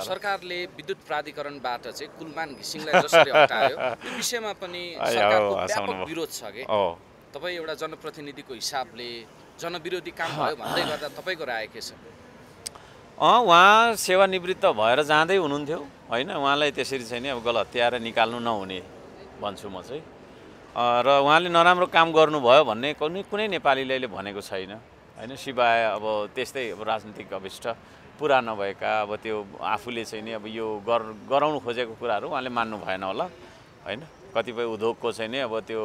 छ र सरकारले विद्युत प्राधिकरणबाट चाहिँ कुलमान घिसिङलाई जसरी हटायो यो विषयमा पनि सरकारको व्यापक विरोध छ के तपाईँ एउटा जनप्रतिनिधिको हिसाबले जनविरोधी काम भयो भन्दै गर्दा तपाईँको राय के छ? उहाँ सेवानिवृत्त भएर जाँदै हुनुहुन्थ्यो होइन, उहाँलाई त्यसरी चाहिँ नि अब गलत हत्याएर निकाल्नु नहुने भन्छु म चाहिँ। र उहाँले नराम्रो काम गर्नुभयो भन्ने कुनै नेपालीले अहिले भनेको छैन होइन, सिवाय अब त्यस्तै अब राजनीतिक अभिष्ट पुरा नभएका अब त्यो आफूले चाहिँ नि अब यो गराउनु खोजेको कुराहरू उहाँले मान्नु भएन होला होइन। कतिपय उद्योगको चाहिँ नि अब त्यो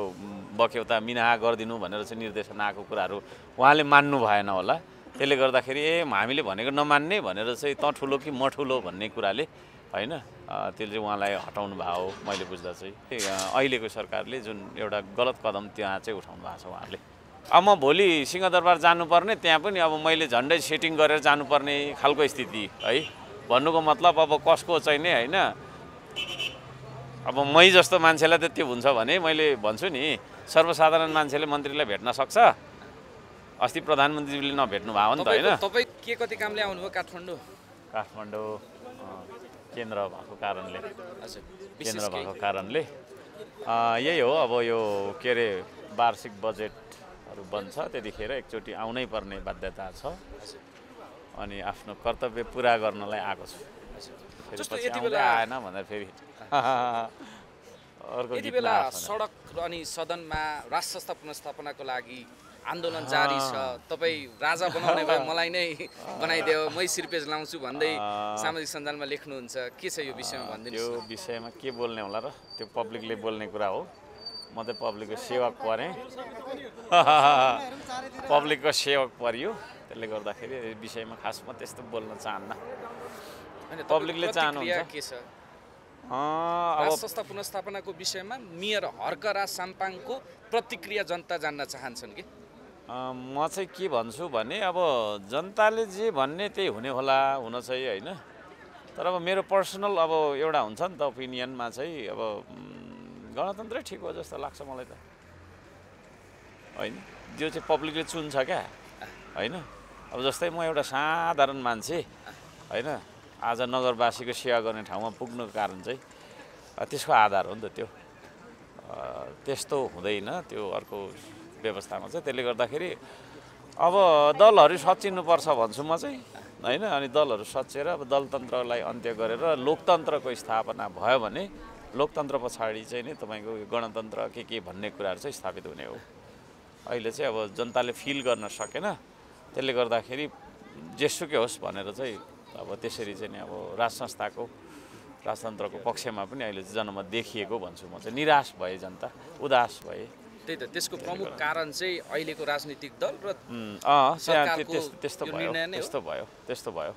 बक्यौता मिनाहा गरिदिनु भनेर चाहिँ निर्देशन आएको कुराहरू उहाँले मान्नु भएन होला। त्यसले गर्दाखेरि हामीले भनेको नमान्ने भनेर चाहिँ तँ ठुलो कि म ठुलो भन्ने कुराले होइन त्यसले चाहिँ उहाँलाई हटाउनु भएको हो मैले बुझ्दा चाहिँ। अहिलेको सरकारले जुन एउटा गलत कदम त्यहाँ चाहिँ उठाउनु भएको छ उहाँले। अब म भोलि सिंहदरबार जानुपर्ने, त्यहाँ पनि अब मैले झन्डै सेटिङ गरेर जानुपर्ने खालको स्थिति है। भन्नुको मतलब अब कसको चाहिँ नि होइन, अब मै जस्तो मान्छेलाई त त्यो हुन्छ भने मैले भन्छु नि सर्वसाधारण मान्छेले मन्त्रीलाई भेट्न सक्छ। अस्ति प्रधानमन्त्रीले नभेट्नु भयो नि त होइन। तपाईँ के कति कामले आउनुभयो काठमाडौँ? काठमाडौँ केन्द्र भएको कारणले, केन्द्र भएको कारणले यही हो। अब यो के अरे वार्षिक बजेटहरू बन्छ त्यतिखेर एकचोटि आउनै पर्ने बाध्यता छ अनि आफ्नो कर्तव्य पुरा गर्नलाई आएको छु। जस्तो यति बेला आएन भनेर फेरि यति बेला सडक अनि सदनमा राष्ट्र संस्था पुनर्स्थापनाको लागि आन्दोलन जारी छ। तपाईँ राजा बनाउने भए मलाई नै बनाइदियो, मै सिर्पेज लाउँछु भन्दै सामाजिक सञ्जालमा लेख्नुहुन्छ। के छ यो विषयमा भनिदिनुहोस्? यो विषयमा के बोल्ने होला र, त्यो पब्लिकले बोल्ने कुरा हो। म त पब्लिकको सेवक परेँ, पब्लिकको सेवक परियो। त्यसले गर्दाखेरि यो विषयमा खास म त्यस्तो बोल्न चाहन्न। पब्लिकले चाहनुहुन्छ के छ? अब संस्था पुनर्स्थापनाको विषयमा मेयर हर्कराज साम्पाङको प्रतिक्रिया जनता जान्न चाहन्छन् कि? म चाहिँ के भन्छु भने अब जनताले जे भन्ने त्यही हुने होला, हुन चाहिँ होइन। तर अब मेरो पर्सनल अब एउटा हुन्छ नि त ओपिनियनमा चाहिँ अब गणतन्त्रै ठिक हो जस्तो लाग्छ मलाई त होइन। जो चाहिँ पब्लिकले चुन्छ क्या होइन। अब जस्तै म एउटा साधारण मान्छे होइन, आज नगरवासीको सेवा गर्ने ठाउँमा पुग्नुको कारण चाहिँ त्यसको आधार हो नि त त्यो। त्यस्तो हुँदैन त्यो अर्को व्यवस्थामा चाहिँ। त्यसले गर्दाखेरि अब दलहरू सच्चिनुपर्छ भन्छु म चाहिँ होइन। अनि दलहरू सच्चेर अब दलतन्त्रलाई अन्त्य गरेर लोकतन्त्रको स्थापना भयो भने लोकतन्त्र पछाडि चाहिँ नि तपाईँको गणतन्त्र के भन्ने कुराहरू चाहिँ स्थापित हुने हो। अहिले चाहिँ अब जनताले फिल गर्न सकेन, त्यसले गर्दाखेरि जेसुकै होस् भनेर चाहिँ अब त्यसरी चाहिँ नि अब राज संस्थाको राजतन्त्रको पक्षमा पनि अहिले जनमत देखिएको भन्छु म चाहिँ। निराश भए जनता, उदास भए। त्यही त त्यसको प्रमुख कारण चाहिँ अहिलेको राजनीतिक दल र त्यस्तो भयो।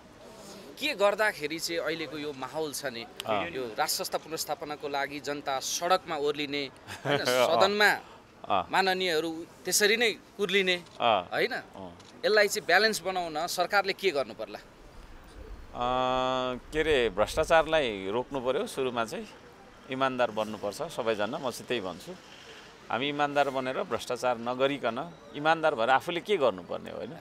के गर्दाखेरि चाहिँ अहिलेको यो माहौल छ नि, यो राज संस्था पुनर्स्थापनाको लागि जनता सडकमा ओर्लिने होइन, सदनमा माननीयहरू त्यसरी नै कुर्लिने होइन, यसलाई चाहिँ ब्यालेन्स बनाउन सरकारले के गर्नु पर्ला? के अरे भ्रष्टाचारलाई रोक्नु पर्यो। सुरुमा चाहिँ इमान्दार बन्नुपर्छ सबैजना, म चाहिँ त्यही भन्छु। हामी इमान्दार बनेर भ्रष्टाचार नगरिकन इमान्दार भएर आफूले के गर्नुपर्ने हो होइन।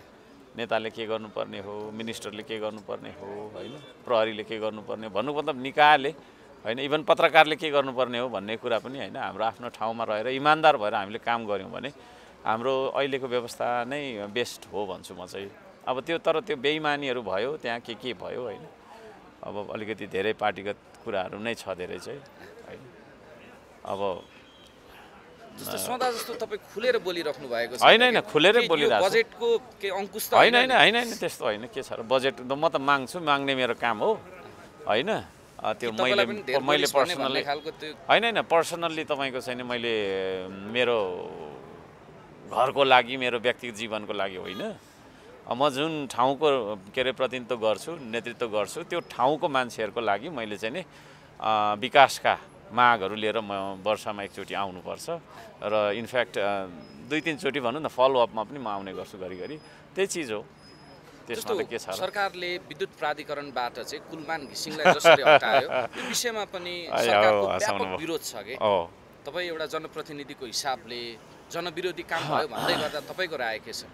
नेताले के गर्नुपर्ने हो, मिनिस्टरले के गर्नुपर्ने हो होइन, प्रहरीले के गर्नुपर्ने भन्नु मतलब निकायले होइन, इभन पत्रकारले के गर्नुपर्ने हो भन्ने कुरा पनि होइन। हाम्रो आफ्नो ठाउँमा रहेर इमान्दार भएर हामीले काम गऱ्यौँ भने हाम्रो अहिलेको व्यवस्था नै बेस्ट हो भन्छु म चाहिँ। अब त्यो तर त्यो बेइमानीहरू भयो, त्यहाँ के भयो होइन। अब अलिकति धेरै पार्टीगत कुराहरू नै छ धेरै चाहिँ होइन। अब जस्तो सदा जस्तो तपाईँ खुलेर बोलिराख्नु भएको छ होइन, खुलेरै बोलिरहेको छु। बजेटको के अंकुश त होइन त्यस्तो होइन। के छ र बजेट म त माग्छु, माग्ने मेरो काम हो होइन। त्यो मैले पर्सनल्ली होइन पर्सनल्ली तपाईँको छैन, मैले मेरो घरको लागि मेरो व्यक्तिगत जीवनको लागि होइन। म जुन ठाउँको के अरे प्रतिनिधित्व गर्छु, नेतृत्व गर्छु, त्यो ठाउँको मान्छेहरूको लागि मैले चाहिँ नि विकासका मागहरू लिएर म वर्षमा एकचोटि आउनुपर्छ र इनफ्याक्ट 2-3 चोटि भनौँ न फलोअपमा पनि म आउने गर्छु घरिघरि। त्यही चिज हो। त्यसमा त के छ, सरकारले विद्युत प्राधिकरणबाट चाहिँ कुलमान घिसिङलाई जसरी हटायो यो विषयमा पनि सरकारको व्यापक विरोध छ के? तपाईँ एउटा जनप्रतिनिधिको हिसाबले जनविरोधी काम भयो भन्दै गर्दा तपाईँको राय के छ?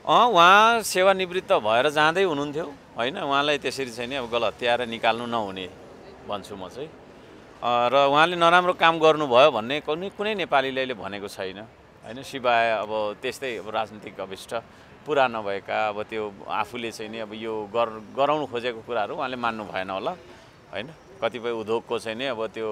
उहाँ सेवानिवृत्त भएर जाँदै हुनुहुन्थ्यो होइन, उहाँलाई त्यसरी चाहिँ नि अब गलत हत्याएर निकाल्नु नहुने भन्छु म चाहिँ। र उहाँले नराम्रो काम गर्नुभयो भन्ने कुनै नेपालीले अहिले भनेको छैन होइन, सिवाय अब त्यस्तै अब राजनीतिक अभिष्ट पुरा नभएका अब त्यो आफूले चाहिँ नि अब यो गराउनु खोजेको कुराहरू उहाँले मान्नु भएन होला होइन। कतिपय उद्योगको चाहिँ नि अब त्यो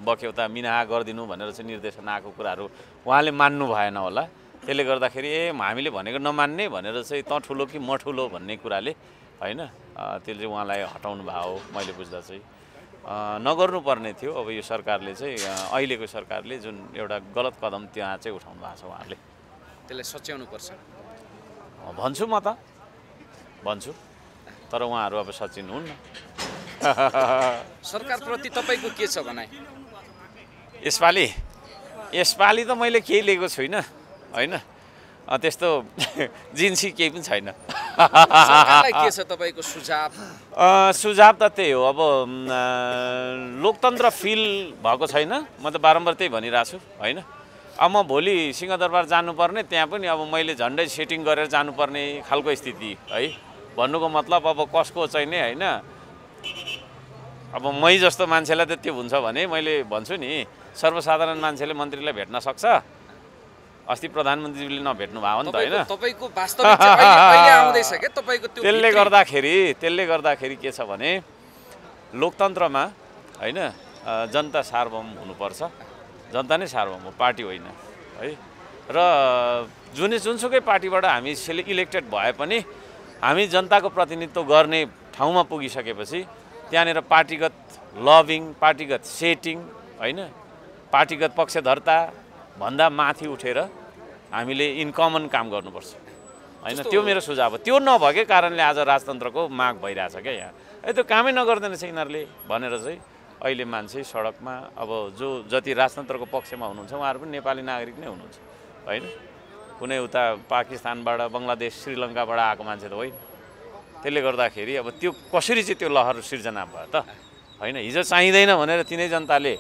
बक्यौता मिनाहा गरिदिनु भनेर चाहिँ निर्देशन आएको कुराहरू उहाँले मान्नु भएन होला। त्यसले गर्दाखेरि हामीले भनेको नमान्ने भनेर चाहिँ त ठुलो कि म ठुलो भन्ने कुराले होइन त्यसले चाहिँ उहाँलाई हटाउनु भयो हो मैले बुझ्दा चाहिँ। नगर्नुपर्ने थियो। अब यो सरकारले चाहिँ अहिलेको सरकारले जुन एउटा गलत कदम त्यहाँ चाहिँ उठाउनु भएको छ उहाँहरूले, त्यसलाई सच्याउनुपर्छ भन्छु म त भन्छु, तर उहाँहरू अब सचिन हुन्न। सरकारप्रति तपाईँको के छ भनाइ? यसपालि त मैले केही लिएको छुइनँ होइन, त्यस्तो जिन्सी केही पनि छैन। सरकारलाई के छ तपाईँको सुझाव? सुझाव त त्यही हो, अब लोकतन्त्र फिल भएको छैन। म त बारम्बार त्यही भनिरहेको छु होइन। अब म भोलि सिंहदरबार जानुपर्ने, त्यहाँ पनि अब मैले झन्डै सेटिङ गरेर जानुपर्ने खालको स्थिति है। भन्नुको मतलब अब कसको चाहिँ नि होइन, अब मै जस्तो मान्छेलाई त त्यो हुन्छ भने मैले भन्छु नि सर्वसाधारण मान्छेले मन्त्रीलाई भेट्न सक्छ। अस्ति प्रधानमन्त्रीले नभेट्नु भयो नि त होइन। तपाईको वास्तविक चाहिँ अहिले आउँदैछ के तपाईको त्यो? त्यसले गर्दाखेरि के छ भने लोकतन्त्रमा होइन जनता सार्वभौम हुनुपर्छ। जनता नै सार्वभौम हो, पार्टी होइन है। र जुनसुकै पार्टीबाट हामी इलेक्टेड भए पनि हामी जनताको प्रतिनिधित्व गर्ने ठाउँमा पुगिसकेपछि त्यहाँनिर पार्टीगत लबिङ, पार्टीगत सेटिङ होइन, पार्टीगत पक्षधर्ता भन्दा माथि उठेर हामीले इन कमन काम गर्नुपर्छ होइन। त्यो मेरो सुझाव हो। त्यो नभएकै कारणले आज राजतन्त्रको माग भइरहेछ क्या यहाँ। त्यो कामै नगर्दैन छ यिनीहरूले भनेर चाहिँ अहिले मान्छे सडकमा अब जति राजतन्त्रको पक्षमा हुनुहुन्छ उहाँहरू पनि नेपाली नागरिक नै हुनुहुन्छ होइन। कुनै उता पाकिस्तानबाट, बङ्गलादेश, श्रीलङ्काबाट आएको मान्छे त होइन। त्यसले गर्दाखेरि अब त्यो कसरी चाहिँ त्यो लहर सिर्जना भयो त होइन। हिजो चाहिँदैन भनेर तिनै जनताले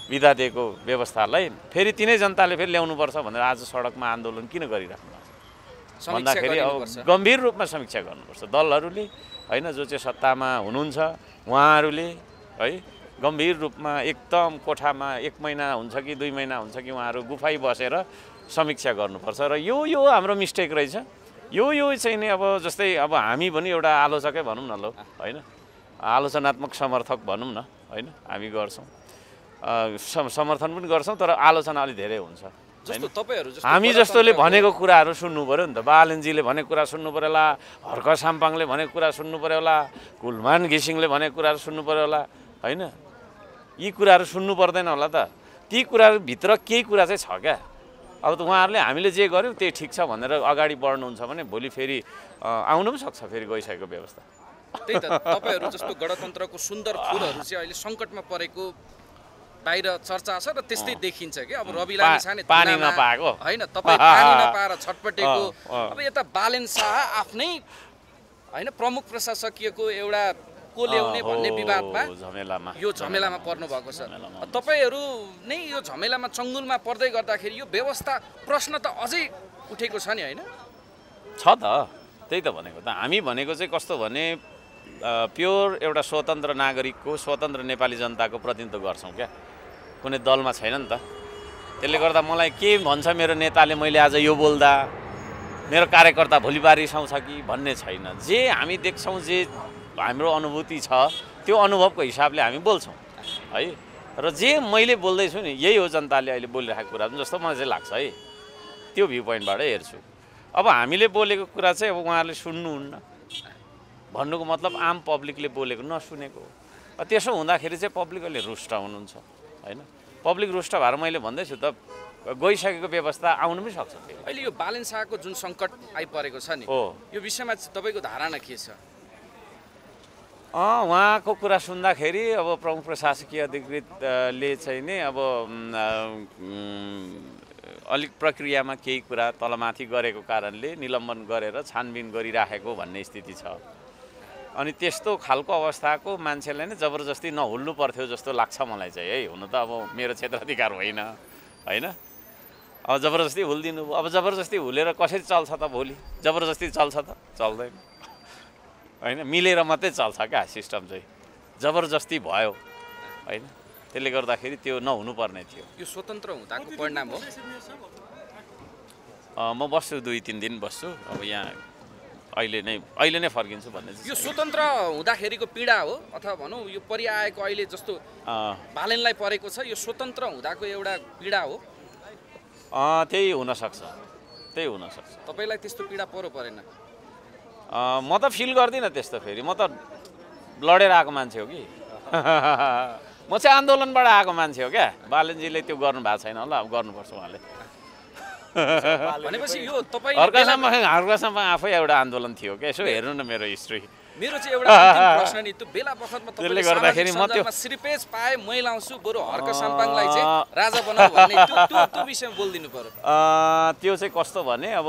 बिदा दिएको व्यवस्थालाई फेरि तिनै जनताले फेरि ल्याउनुपर्छ भनेर आज सडकमा आन्दोलन किन गरिराख्नु भएको छ भन्दाखेरि अब गम्भीर रूपमा समीक्षा गर्नुपर्छ दलहरूले होइन। जो चाहिँ सत्तामा हुनुहुन्छ उहाँहरूले है गम्भीर रूपमा एकदम कोठामा 1 महिना हुन्छ कि 2 महिना हुन्छ कि उहाँहरू गुफाइ बसेर समीक्षा गर्नुपर्छ। र यो हाम्रो मिस्टेक रहेछ। यो चाहिँ नि अब जस्तै अब हामी पनि एउटा आलोचकै भनौँ न ल होइन, आलोचनात्मक समर्थक भनौँ न होइन, हामी गर्छौँ समर्थन पनि गर्छौँ, तर आलोचना अलि धेरै हुन्छ। हामी जस्तोले भनेको कुराहरू सुन्नु पऱ्यो नि त। बालनजीले भनेको कुरा सुन्नु पऱ्यो होला, हर्क साम्पाङले भनेको कुरा सुन्नु पऱ्यो होला, कुलमान घिसिङले भनेको कुराहरू सुन्नु पऱ्यो होला होइन। यी कुराहरू सुन्नु पर्दैन होला त। ती कुराहरूभित्र केही कुरा चाहिँ छ क्या। अब त उहाँहरूले हामीले जे गर्यौँ त्यही ठिक छ भनेर अगाडि बढ्नुहुन्छ भने भोलि फेरि आउनु पनि सक्छ फेरि गइसकेको व्यवस्था। त्यही त तपाईँहरू जस्तो गणतन्त्रको सुन्दर फुलहरू चाहिँ अहिले सङ्कटमा परेको बाहिर चर्चा छ र त्यस्तै देखिन्छ कि। अब रवि लामिछाने पानी नपाएको होइन, तपाईँ पानी नपाएर छटपटेको। अब यता बालेन शाह आफ्नै होइन प्रमुख प्रशासकीयको एउटा को ल्याउने भन्ने विवादमा यो झमेलामा पर्नु भएको छ। तपाईँहरू नै यो झमेलामा चङ्गुलमा पर्दै गर्दाखेरि यो व्यवस्था प्रश्न त अझै उठेको छ नि होइन? छ त, त्यही त भनेको त। हामी भनेको चाहिँ कस्तो भने प्योर एउटा स्वतन्त्र नागरिकको, स्वतन्त्र नेपाली जनताको प्रतिनिधित्व गर्छौँ क्या। कुनै दलमा छैन नि त। त्यसले गर्दा मलाई के भन्छ मेरो नेताले मैले आज यो बोल्दा मेरो कार्यकर्ता भोलि रिसाउँछ कि भन्ने छैन। जे हामी देख्छौँ, जे हाम्रो अनुभूति छ त्यो अनुभवको हिसाबले हामी बोल्छौँ है। र जे मैले बोल्दैछु नि यही हो जनताले अहिले बोलिरहेको कुरा जस्तो मलाई चाहिँ लाग्छ है। त्यो भ्यू पोइन्टबाट हेर्छु। अब हामीले बोलेको कुरा चाहिँ अब उहाँहरूले सुन्नुहुन्न भन्नुको मतलब आम पब्लिकले बोलेको नसुनेको। त्यसो हुँदाखेरि चाहिँ पब्लिकले रुष्ट हुनुहुन्छ होइन। पब्लिक रुष्ट भएर मैले भन्दैछु त गइसकेको व्यवस्था आउनु पनि सक्छ। अहिले यो बालेन शाहको जुन सङ्कट आइपरेको छ नि यो विषयमा तपाईँको धारणा के छ? उहाँको कुरा सुन्दाखेरि अब प्रमुख प्रशासकीय अधिकृतले चाहिँ नि अब अलिक प्रक्रियामा केही कुरा तलमाथि गरेको कारणले निलम्बन गरेर छानबिन गरिराखेको भन्ने स्थिति छ। अनि त्यस्तो खालको अवस्थाको मान्छेलाई नै जबरजस्ती नहुल्नु पर्थ्यो जस्तो लाग्छ मलाई चाहिँ है। हुन त अब मेरो क्षेत्राधिकार होइन होइन। अब जबरजस्ती हुलिदिनु भयो। अब जबरजस्ती हुलेर कसरी चल्छ त भोलि? जबरजस्ती चल्छ त? चल्दैन होइन, मिलेर मात्रै चल्छ क्या सिस्टम चाहिँ। जबरजस्ती भयो होइन, त्यसले गर्दाखेरि त्यो नहुनुपर्ने थियो। यो स्वतन्त्र हुँदाको परिणाम हो। म बस्छु 2-3 दिन बस्छु। अब यहाँ अहिले नै फर्किन्छु भन्ने यो स्वतन्त्र हुँदाखेरिको पीडा हो अथवा भनौँ यो परिआएको अहिले जस्तो बालेनलाई परेको छ, यो स्वतन्त्र हुँदाको एउटा पीडा हो? त्यही हुनसक्छ, त्यही हुनसक्छ। तपाईँलाई त्यस्तो पीडा परेन? म त फिल गर्दिनँ त्यस्तो। फेरि म त लडेर आएको मान्छे हो कि म चाहिँ आन्दोलनबाट आएको मान्छे हो क्या। बालेनजीले त्यो गर्नु भएको छैन होला, अब गर्नुपर्छ उहाँले। भनेपछि यो तपाईँ हर्कसम्म आफै एउटा आन्दोलन थियो क्या। यसो हेर्नु न मेरो हिस्ट्री। मेरो चाहिँ एउटा अन्तिम प्रश्न नि, त्यो बेला बखतमा त्यसले गर्दाखेरि म त्यो श्रीपेज पाए मै लाउँछु, बरु हर्क साम्पाङलाई चाहिँ राजा बनाऊ भन्ने त्यो विषयमा बोलिदिनु पर्यो। त्यो चाहिँ कस्तो भने, अब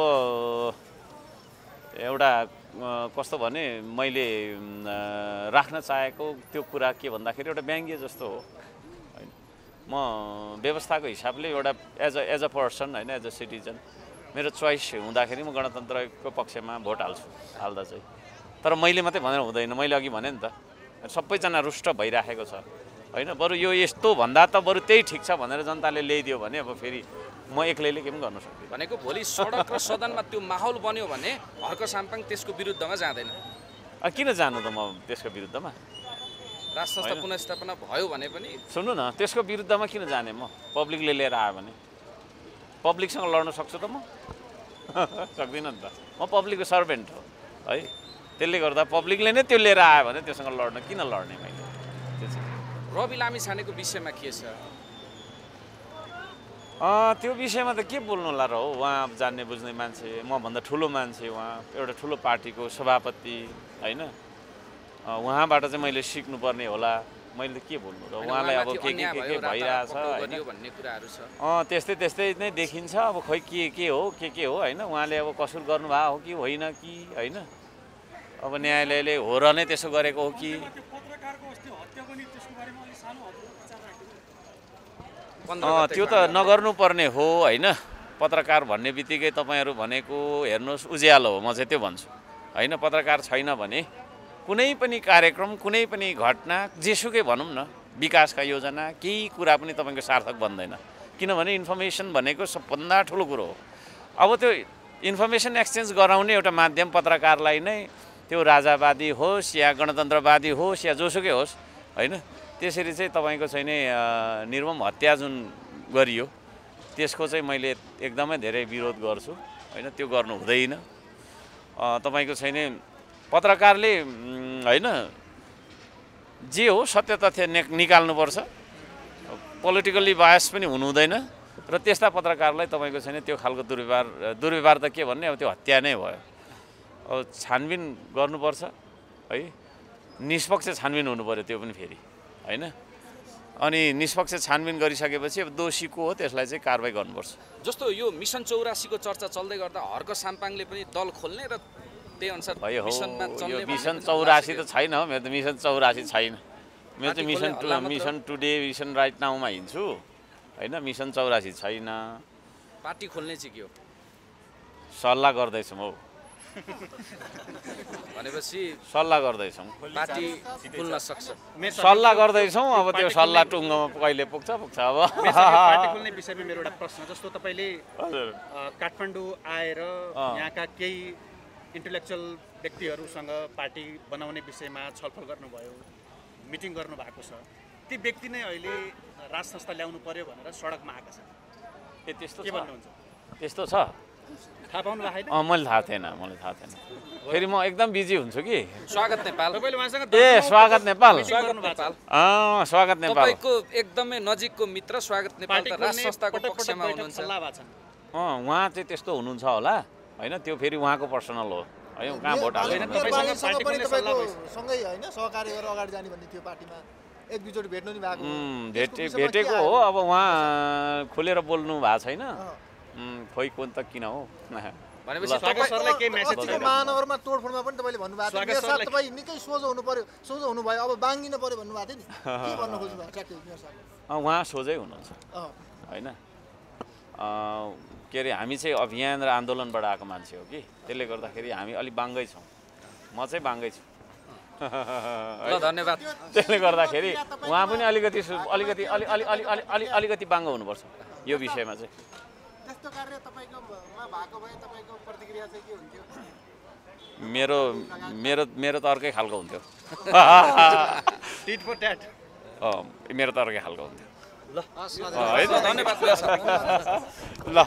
एउटा कस्तो भने मैले राख्न चाहेको त्यो कुरा के भन्दाखेरि एउटा व्यङ्ग्य जस्तो हो होइन। म व्यवस्थाको हिसाबले एउटा एज अ पर्सन होइन, एज अ सिटिजन मेरो चोइस हुँदाखेरि म गणतन्त्रको पक्षमा भोट हाल्दा चाहिँ। तर मैले मात्रै भनेर हुँदैन। मैले अघि भने नि त, सबैजना रुष्ट भइराखेको छ होइन। बरु यो यस्तो भन्दा त बरु त्यही ठिक छ भनेर जनताले ल्याइदियो भने अब फेरि म एक्लैले के पनि गर्न सक्दिनँ। भनेको भोलि सडक र सदनमा त्यो माहौल बन्यो भने हर्क साम्पाङ त्यसको विरुद्धमा जाँदैन? किन जानु त म त्यसको विरुद्धमा? राजसंस्था पुनर्स्थापना भयो भने पनि सुन्नु न, त्यसको विरुद्धमा किन जाने? म पब्लिकले लिएर आयो भने पब्लिकसँग लड्न सक्छु त म? सक्दिनँ नि त। म पब्लिकको सर्भेन्ट हो है। त्यसले गर्दा पब्लिकले नै त्यो लिएर आयो भने त्योसँग लड्न किन लड्ने मैले? रवि लामिछानेको विषयमा के छ? त्यो विषयमा त के बोल्नु होला र हो। उहाँ जान्ने बुझ्ने मान्छे, मभन्दा ठुलो मान्छे, उहाँ एउटा ठुलो पार्टीको सभापति होइन। उहाँबाट चाहिँ मैले सिक्नुपर्ने होला। मैले के बोल्नु र? उहाँलाई अब के भइरहेछ होइन, त्यस्तै नै देखिन्छ। अब खोइ के हो होइन। उहाँले अब कसुर गर्नुभएको हो कि होइन कि होइन, अब न्यायालयले हो र नै त्यसो गरेको हो कि? त्यो त नगर्नुपर्ने हो होइन। पत्रकार भन्ने बित्तिकै तपाईँहरू भनेको हेर्नुहोस् उज्यालो हो, म चाहिँ त्यो भन्छु होइन। पत्रकार छैन भने कुनै पनि कार्यक्रम, कुनै पनि घटना, जेसुकै भनौँ न, विकासका योजना, केही कुरा पनि तपाईँको सार्थक बन्दैन। किनभने इन्फर्मेसन भनेको सबभन्दा ठुलो कुरो हो। अब त्यो इन्फर्मेसन एक्सचेन्ज गराउने एउटा माध्यम पत्रकारलाई नै, त्यो राजावादी होस् या गणतन्त्रवादी होस् या जोसुकै होस् होइन, त्यसरी चाहिँ तपाईँको चाहिँ नि निर्मम हत्या जुन गरियो त्यसको चाहिँ मैले एकदमै धेरै विरोध गर्छु होइन। त्यो गर्नु हुँदैन। तपाईँको चाहिँ नि पत्रकारले होइन जे हो सत्य तथ्य निकाल्नुपर्छ। पोलिटिकल्ली बायस पनि हुनु हुँदैन र त्यस्ता पत्रकारलाई तपाईँको छैन त्यो खालको दुर्व्यवहार त के भन्ने, अब त्यो हत्या नै भयो। अब छानबिन गर्नुपर्छ है, निष्पक्ष छानबिन हुनु पर्यो त्यो पनि फेरि होइन। अनि निष्पक्ष छानबिन गरिसकेपछि अब दोषी को हो त्यसलाई चाहिँ कारबाही गर्नुपर्छ। जस्तो यो मिसन 84 को चर्चा चल्दै गर्दा हर्क साम्पाङले पनि दल खोल्ने र त्यही अनुसार मिसनमा चल्ने। मिसन 84 त छैन हो, मेरो त मिसन 84 छैन। मेरो चाहिँ मिसन टुडे, मिसन राइट नाउमा हिँड्छु होइन। मिसन 84 छैन। पार्टी खोल्ने चाहिँ के हो? सल्लाह गर्दैछौँ हौ। भनेपछि सल्लाह गर्दैछौँ, पार्टी खुल्न सक्छ। सल्लाह गर्दैछौँ। अब त्यो सल्लाह टुङ्गोमा कहिले पुग्छ अब। पार्टी खोल्ने विषयमा मेरो एउटा प्रश्न, जस्तो तपाईँले काठमाडौँ आएर यहाँका केही इन्टेलेक्चुअल व्यक्तिहरूसँग पार्टी बनाउने विषयमा छलफल गर्नुभयो, मिटिङ गर्नुभएको छ। ती व्यक्ति नै अहिले राज संस्था ल्याउनु पर्यो भनेर सडकमा आएका छन्। त्यस्तो के भन्नुहुन्छ? त्यस्तो छ? थाहा पाउनु भएको छैन? मैले थाहा थिएन। फेरि म एकदम बिजी हुन्छु कि। स्वागत नेपाल। तपाईँले उहाँसँग स्वागत नेपाल। स्वागत नेपाल। तपाईँको एकदमै नजिकको मित्र स्वागत नेपाल त राज संस्थाको पक्षमा हुनुहुन्छ। उहाँ चाहिँ त्यस्तो हुनुहुन्छ होला होइन। त्यो फेरि उहाँको पर्सनल हो है। कहाँ भोट हाल्दैन। सँगै होइन सहकारी गरेर अगाडि जाने भन्ने थियो पार्टीमा। एक दुईचोटि भेट्नु नि भएको भेटेको हो। अब उहाँ खुलेर बोल्नु भएको छैन। खोइ कुन त किन हो। भनेपछि सरलाई के मेसेज छ? महानगरमा तोडफोडमा पनि तपाईँले भन्नुभएको थियो मेरो साथ तपाईँ निकै सोझो हुनु पर्यो, सोझो हुनुभयो, अब बाङ्गिन पर्यो भन्नुभएको थियो नि। के भन्न खोज्नुभएको? उहाँ सोझै हुनुहुन्छ होइन। के अरे हामी चाहिँ अभियान र आन्दोलनबाट आएको मान्छे हो कि त्यसले गर्दाखेरि हामी अलि बाङ्गै छौँ म चाहिँ बाङ्गै छु ल धन्यवाद त्यसले गर्दाखेरि उहाँ पनि अलिकति अलिकति बाङ्गो हुनुपर्छ यो विषयमा चाहिँ त्यस्तो कार्य तपाईँकोमा भएको भए तपाईँको प्रतिक्रिया चाहिँ के हुन्थ्यो मेरो मेरो मेरो त अर्कै खालको हुन्थ्यो टिट फर ट्याट मेरो त अर्कै खालको हुन्थ्यो धन्यवाद ल